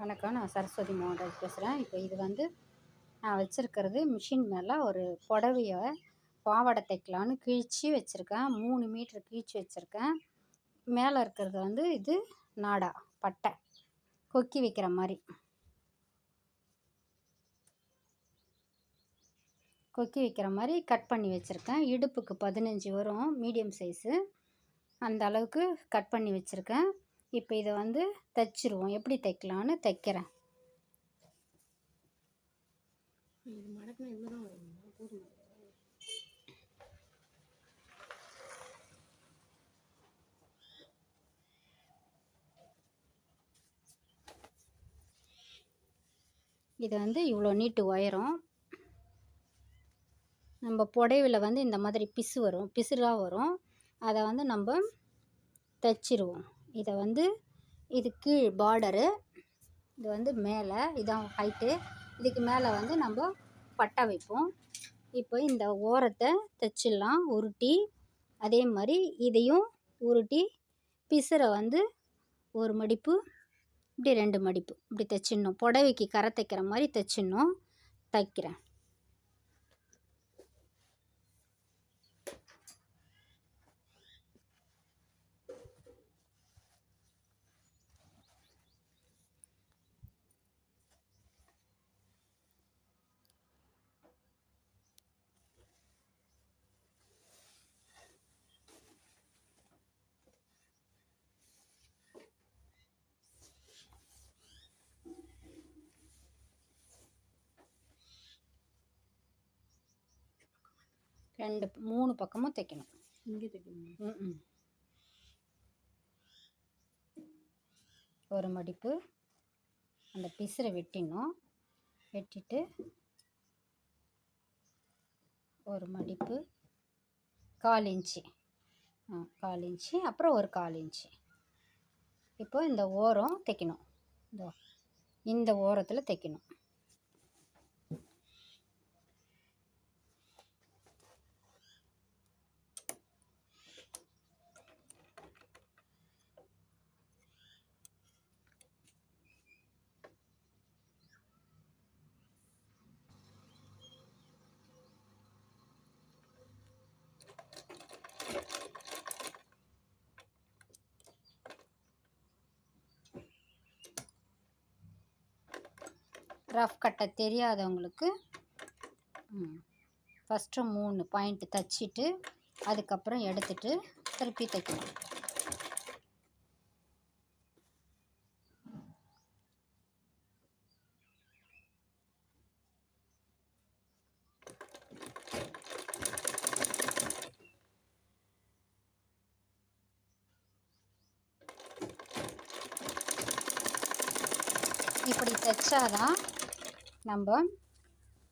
வணக்கம். நான் சரஸ்வதி மோகன்ராஜ் பேசுகிறேன். இப்போ இது வந்து நான் வச்சுருக்கிறது மிஷின் மேலே ஒரு புடவைய பாவாடை தைக்கலான்னு கிழிச்சு வச்சுருக்கேன். 3 மீட்ரு கிழிச்சு வச்சுருக்கேன். மேலே இருக்கிறது வந்து இது நாடா பட்டை கொக்கி வைக்கிற மாதிரி கட் பண்ணி வச்சுருக்கேன். இடுப்புக்கு 15 வரும், மீடியம் சைஸு. அந்த அளவுக்கு கட் பண்ணி வச்சுருக்கேன். இப்போ இதை வந்து தைச்சிருவோம். எப்படி தைக்கலான்னு தைக்கிறேன். இது வந்து இவ்வளோ நீட்டு உயரம். நம்ம புடவையில் வந்து இந்த மாதிரி பிசுறாக வரும். அதை வந்து நம்ம தைச்சிருவோம். இதை வந்து இது கீழ் பார்டரு, இது வந்து மேலே, இதான் ஹைட்டு. இதுக்கு மேலே வந்து நம்ம பட்டை வைப்போம். இப்போ இந்த ஓரத்தை தைச்சிடலாம் உருட்டி. அதே மாதிரி இதையும் உருட்டி பிசுரை வந்து ஒரு மடிப்பு, இப்படி 2 மடிப்பு இப்படி தைச்சிடணும். புடவைக்கு கரை தைக்கிற மாதிரி தைச்சிடணும். தைக்கிறேன். ரெண்டு 3 பக்கமும் தைக்கணும். இங்கே தைக்கணும். ஒரு மடிப்பு அந்த பிசுரை வெட்டிடணும். வெட்டிட்டு ஒரு மடிப்பு 1/4 இன்ச்சு, 1/4 இன்ச்சு, அப்புறம் ஒரு 1/4 இன்ச்சு. இப்போ இந்த ஓரம் தைக்கணும். இந்த ஓரத்தில் தைக்கணும். ரஃப் கட்டை தெரியாதவங்களுக்கு ஃபஸ்ட்டு 3 பாயிண்ட் தைச்சிட்டு அதுக்கப்புறம் எடுத்துட்டு திருப்பி தைக்கணும். இப்படி தைச்சாதான் நம்ம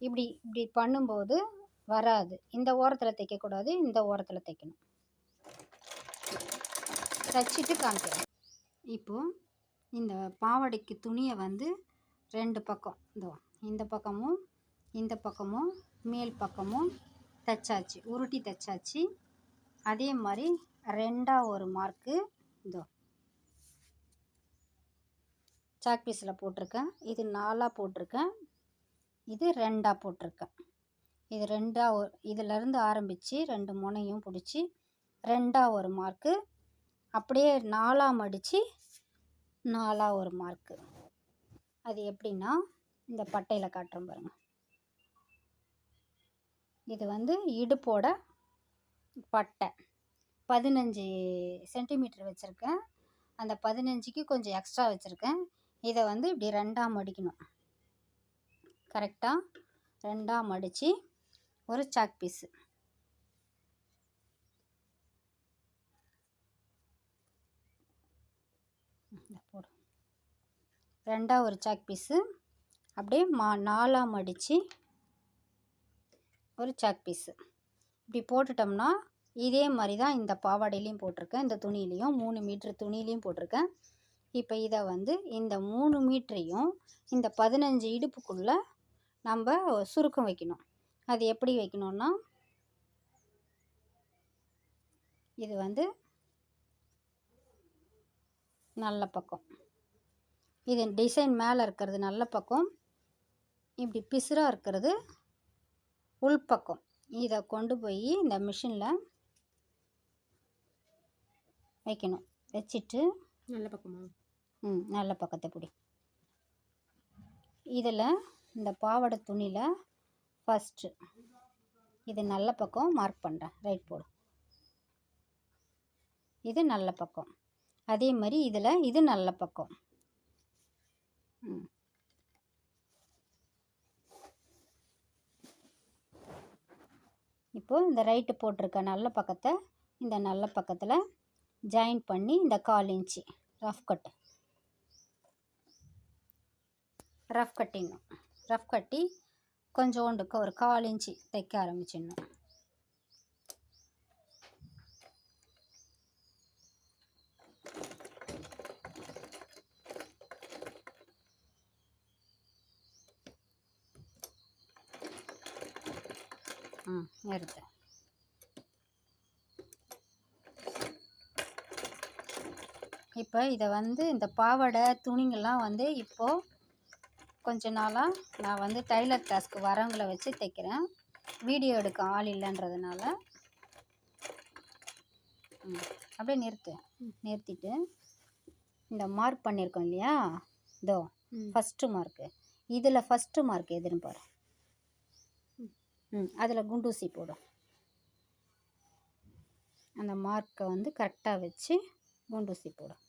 இப்படி இப்படி பண்ணும்போது வராது. இந்த ஓரத்தில் தைக்கக்கூடாது, இந்த ஓரத்தில் தைக்கணும். தைச்சிட்டு காமிக்கிறேன். இப்போது இந்த பாவாடைக்கு துணியை வந்து 2 பக்கம், இந்த பக்கமும் இந்த பக்கமும் மேல் பக்கமும் தைச்சாச்சு, உருட்டி தைச்சாச்சு. அதே மாதிரி 2ஆ ஒரு மார்க்கு சாக் பீஸில் போட்டிருக்கேன். இது 4ஆக போட்டிருக்கேன், இது 2ஆக போட்டிருக்கேன். இது 2ஆக இதிலேருந்து ஆரம்பித்து 2 முனையும் பிடிச்சி 2ஆ ஒரு மார்க்கு, அப்படியே 4ஆக மடித்து 4ஆ ஒரு மார்க்கு. அது எப்படின்னா இந்த பட்டையில் காட்டுறோம் பாருங்கள். இது வந்து இடுப்போட பட்டை 15 சென்டிமீட்டர் வச்சுருக்கேன். அந்த 15க்கு கொஞ்சம் எக்ஸ்ட்ரா வச்சுருக்கேன். இதை வந்து இப்படி 2ஆ மடிக்கணும். கரெக்டாக 2ஆ மடித்து ஒரு சாக் பீஸு, போடு, 2ஆ ஒரு சாக் பீஸு, அப்படியே 4ஆ மடித்து ஒரு சாக் பீஸு இப்படி போட்டுட்டோம்னா இதே மாதிரி தான் இந்த பாவாடையிலையும் போட்டிருக்கேன், இந்த துணியிலையும் 3 மீட்ரு துணியிலையும் போட்டிருக்கேன். இப்போ இதை வந்து இந்த 3 மீட்டரையும் இந்த 15 இடுப்புக்குள்ளே நம்ம சுருக்கம் வைக்கணும். அது எப்படி வைக்கணும்னா, இது வந்து நல்ல பக்கம், இது டிசைன் மேலே இருக்கிறது நல்ல பக்கம், இப்படி பிசுறாக இருக்கிறது உள்பக்கம். இதை கொண்டு போய் இந்த மிஷினில் வைக்கணும். வச்சுட்டு நல்ல பக்கமா? நல்ல பக்கத்தை பிடி. இதில் இந்த பாவாடை துணியில் ஃபஸ்ட்டு இது நல்ல பக்கம் மார்க் பண்ணுறேன். ரைட் போடு. இது நல்ல பக்கம். அதே மாதிரி இதில் இது நல்ல பக்கம். இப்போது இந்த ரைட்டு போட்டிருக்க நல்ல பக்கத்தை இந்த நல்ல பக்கத்தில் ஜாயின் பண்ணி இந்த 1/4 இன்ச்சு ரஃப் கட்டிடணும். ரஃப் கட்டி கொஞ்சோண்டுக்கு ஒரு 1/4 இன்ச்சு தைக்க ஆரம்பிச்சிடணும். எடுத்து இப்போ இதை வந்து இந்த பாவாடை துணிங்கெல்லாம் வந்து இப்போது கொஞ்ச நாளாக நான் வந்து டைலர் கிளாஸ்க்கு வரவங்களை வச்சு தைக்கிறேன். வீடியோ எடுக்க ஆள் இல்லைன்றதுனால அப்படியே நிறுத்திட்டு இந்த மார்க் பண்ணியிருக்கோம் இல்லையா, இதோ ஃபஸ்ட்டு மார்க்கு. இதில் ஃபஸ்ட்டு மார்க் எதுன்னு பாரு. அதில் குண்டூசி போடும். அந்த மார்க்கை வந்து கரெக்டாக வச்சு குண்டூசி போடும்.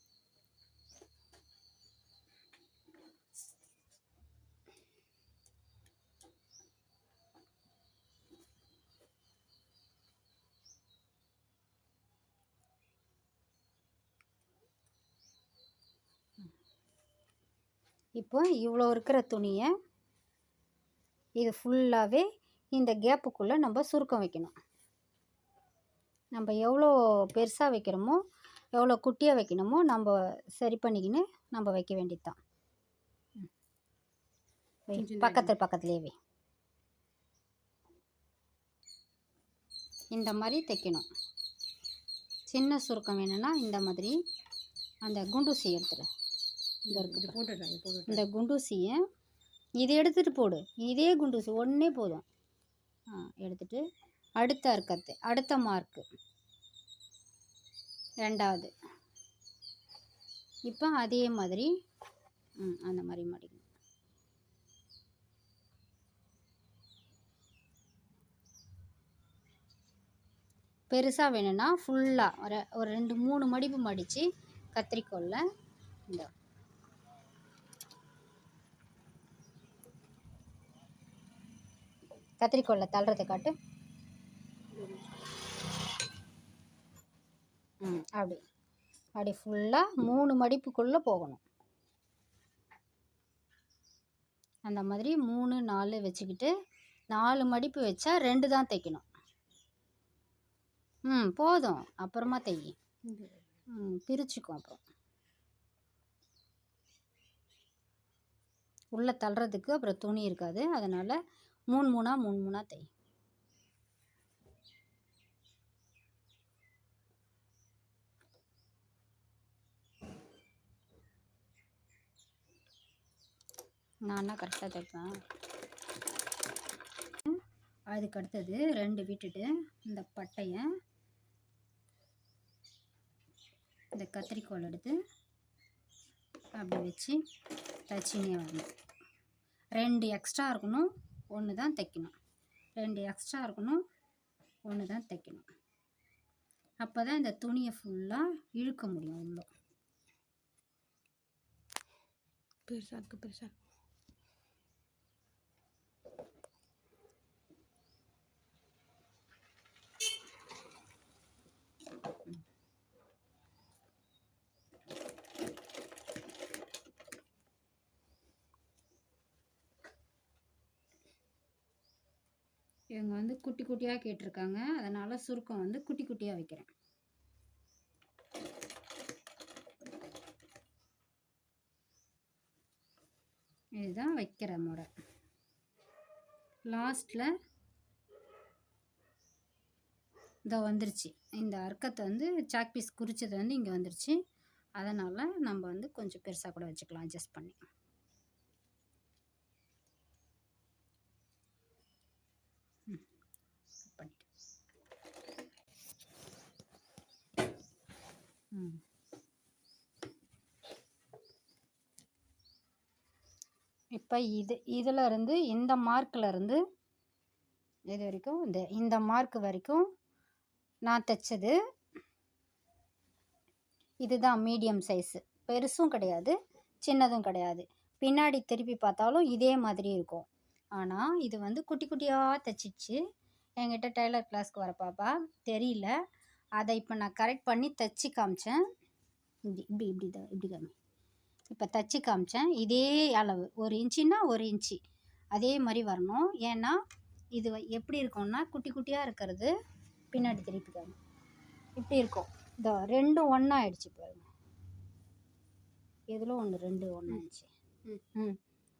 இப்போ இவ்வளோ இருக்கிற துணியை இது ஃபுல்லாகவே இந்த கேப்புக்குள்ளே நம்ம சுருக்கம் வைக்கணும். நம்ம எவ்வளோ பெருசாக வைக்கிறோமோ எவ்வளோ குட்டியாக வைக்கணுமோ நம்ம சரி பண்ணிக்கின்னு நம்ம வைக்க வேண்டியது தான். பக்கத்துலேயே வை. இந்த மாதிரி தைக்கணும். சின்ன சுருக்கம் வேணும்னா இந்த மாதிரி அந்த குண்டூசி எடுத்துரு. இந்த இருக்குது இந்த குண்டூசியை இது எடுத்துகிட்டு போடு. இதே குண்டூசி ஒன்றே போதும். எடுத்துட்டு அடுத்த மார்க்கு ரெண்டாவது. இப்போ அதே மாதிரி அந்த மாதிரி மடிக்கணும். பெருசாக வேணும்னா ஃபுல்லாக ஒரு 2-3 மடிப்பு மடித்து கத்திரிக்கோலில் இந்த கத்திரிக்கோலில் தள்ளுறதை காட்டு. அப்படி ஃபுல்லாக 3 மடிப்புக்குள்ளே போகணும். அந்த மாதிரி 3-4 வச்சுக்கிட்டு 4 மடிப்பு வச்சா 2 தான் தைக்கணும். போதும். அப்புறமா தை. பிரிச்சுக்கும். அப்புறம் உள்ளே தள்ளுறதுக்கு அப்புறம் துணி இருக்காது. அதனால் 3-3 தை. நான் கரெக்டாக தைப்பேன். அதுக்கு அடுத்தது 2 விட்டுட்டு இந்த பட்டையை இந்த கத்திரிக்கோல் எடுத்து அப்படி வச்சு தச்சினே வரணும். 2 எக்ஸ்ட்ரா இருக்கணும், 1 தான் தைக்கணும். 2 எக்ஸ்ட்ரா இருக்கணும், 1 தான் தைக்கணும். அப்போ தான் இந்த துணியை ஃபுல்லாக இழுக்க முடியும். உள்ள பெருசாக இவங்க வந்து குட்டி குட்டியாக கேட்டிருக்காங்க. அதனால் சுருக்கம் வந்து குட்டி குட்டியாக வைக்கிறேன். இதுதான் வைக்கிற முறை. லாஸ்ட்டில் இதோ வந்துருச்சு. இந்த அர்க்கத்தை வந்து சாக் பீஸ் குறிச்சது வந்து இங்கே வந்துருச்சு. அதனால் நம்ம வந்து கொஞ்சம் பெருசாக கூட வச்சுக்கலாம் அட்ஜஸ்ட் பண்ணி. பண்ணிட்டு இப்போ இதில் இருந்து இந்த மார்க்கில் இருந்து இது வரைக்கும் இந்த மார்க் வரைக்கும் நான் தைச்சது. இதுதான் மீடியம் சைஸு, பெருசும் கிடையாது சின்னதும் கிடையாது. பின்னாடி திருப்பி பார்த்தாலும் இதே மாதிரி இருக்கும். ஆனால் இது வந்து குட்டி குட்டியாக தைச்சிச்சு. என்கிட்ட டெய்லர் கிளாஸ்க்கு வர பாப்பா தெரியல, அதை இப்போ நான் கரெக்ட் பண்ணி தைச்சி காமிச்சேன். இப்படி காமி. இப்போ தைச்சி காமிச்சேன். இதே அளவு 1 இன்ச்சுன்னா 1 இன்ச்சு அதே மாதிரி வரணும். ஏன்னா இது எப்படி இருக்கும்னா குட்டி குட்டியாக இருக்கிறது பின்னாடி திருப்பி காமி இப்படி இருக்கும். இதோ ரெண்டும் ஒன்றா ஆயிடுச்சு பாருங்க. இதில் ஒன்று 2 ஒன்றா ஆயிடுச்சு.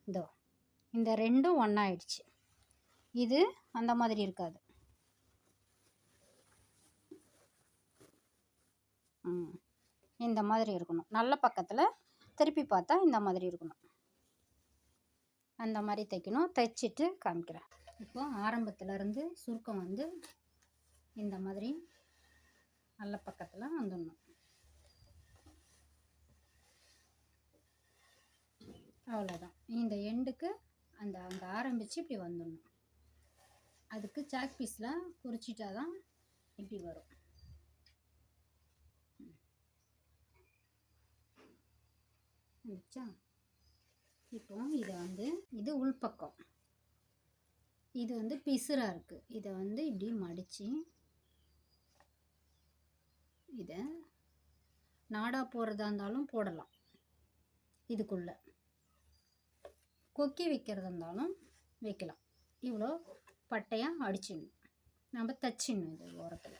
இதோ இந்த ரெண்டும் ஒன்றா ஆயிடுச்சு. இது அந்த மாதிரி இருக்காது. இந்த மாதிரி இருக்கணும். நல்ல பக்கத்தில் திருப்பி பார்த்தா இந்த மாதிரி இருக்கணும். அந்த மாதிரி தைக்கணும். தைச்சிட்டு காமிக்கிறேன். இப்போ ஆரம்பத்துலேருந்து சுருக்கம் வந்து இந்த மாதிரி நல்ல பக்கத்தில் வந்துடணும். அவ்வளோதான். இந்த எண்டுக்கு அந்த ஆரம்பித்து இப்படி வந்துடணும். அதுக்கு சாக் பீஸில் குறிச்சிட்டா தான் இப்படி வரும். இப்போ இதை வந்து இது உள்பக்கம், இது வந்து பிசுறாக இருக்குது. இதை வந்து இப்படி மடித்து இதை நாடா போடுறதா இருந்தாலும் போடலாம். இதுக்குள்ளே கொக்கி வைக்கிறதா இருந்தாலும் வைக்கலாம். இவ்வளோ பட்டையாக அடிச்சிடணும், நம்ம தச்சிடணும். இது ஓரத்தில்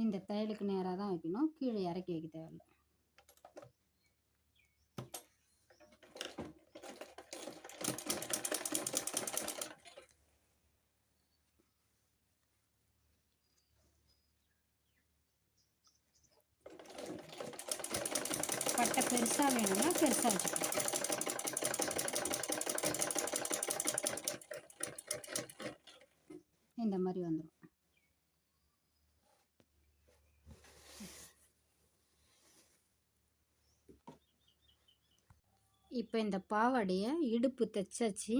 இந்த தையலுக்கு நேராக தான் வைக்கணும், கீழே இறக்கி வைக்க தேவையில்லை. பட்டை பெருசாக வேணும்னா பெருசாக வச்சுக்கலாம். இந்த மாதிரி வந்துடும். இப்போ இந்த பாவாடையை இடுப்பு தைச்சாச்சு.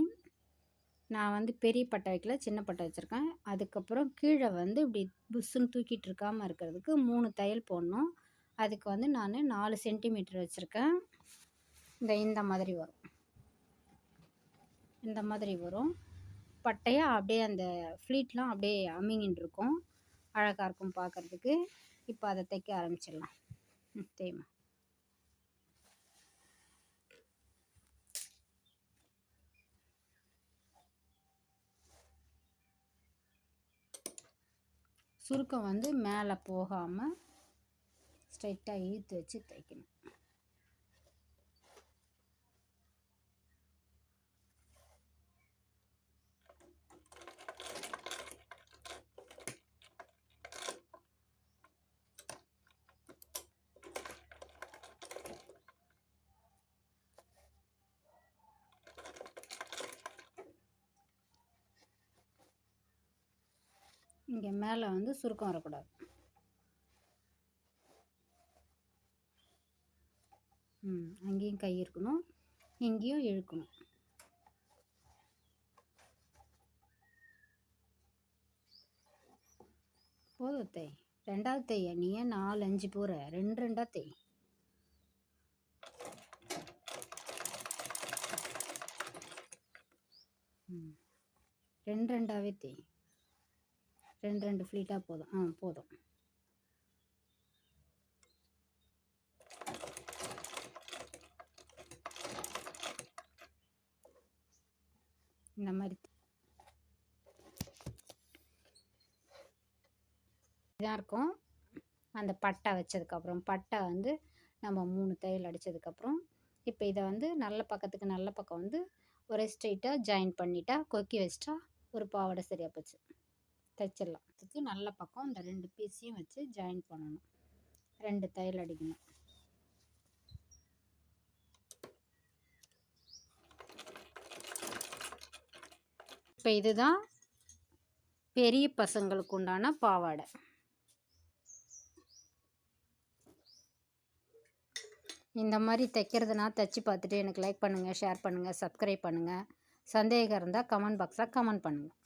நான் வந்து பெரிய பட்டை வைக்கல, சின்ன பட்டை வச்சுருக்கேன். அதுக்கப்புறம் கீழே வந்து இப்படி புஷ்ஷுன்னு தூக்கிட்டு இருக்காமல் இருக்கிறதுக்கு 3 தையல் போடணும். அதுக்கு வந்து நான் 4 சென்டிமீட்டர் வச்சுருக்கேன். இந்த மாதிரி வரும். இந்த மாதிரி வரும். பட்டையாக அப்படியே அந்த ஃப்ளீட்லாம் அப்படியே அமிங்கின்னு இருக்கும், அழகாக இருக்கும் பார்க்குறதுக்கு. இப்போ அதை தைக்க ஆரம்பிச்சிடலாம். தேய்மா. சுருக்கம் வந்து மேலே போகாமல் ஸ்ட்ரைட்டாக இழுத்து வச்சு தைக்கணும். இங்கே மேலே வந்து சுருக்கம் வரக்கூடாது. அங்கேயும் கை இருக்கணும், இங்கேயும் இழுக்கணும். போதும் தை. 2வது தைய நீ ஏன் 4 5 போகிற? 2 2ஆக தை. ரெண்டு ரெண்டாகவே தை. 2 2 ஃப்ளீட்டாக போதும். போதும். இந்த மாதிரி இதாக இருக்கும். அந்த பட்டை வச்சதுக்கப்புறம் பட்டை வந்து நம்ம 3 தையல் அடித்ததுக்கப்புறம் இப்போ இதை வந்து நல்ல பக்கத்துக்கு நல்ல பக்கம் வந்து ஒரே ஸ்ட்ரெயிட்டாக ஜாயின் பண்ணிட்டா கொக்கி வச்சிட்டா ஒரு பாவாடை சரியாக போச்சு. தைச்சிடலாம். இதுக்கு நல்ல பக்கம் இந்த 2 பீஸையும் வச்சு ஜாயின் பண்ணணும். 2 தையல் அடிக்கணும். இப்போ இதுதான் பெரிய பசங்களுக்கு உண்டான பாவாடை. இந்த மாதிரி தைக்கிறதுனா தைச்சி பார்த்துட்டு எனக்கு லைக் பண்ணுங்கள், ஷேர் பண்ணுங்கள், சப்ஸ்கிரைப் பண்ணுங்கள். சந்தேகம் இருந்தால் கமெண்ட் பாக்ஸில் கமெண்ட் பண்ணுங்கள்.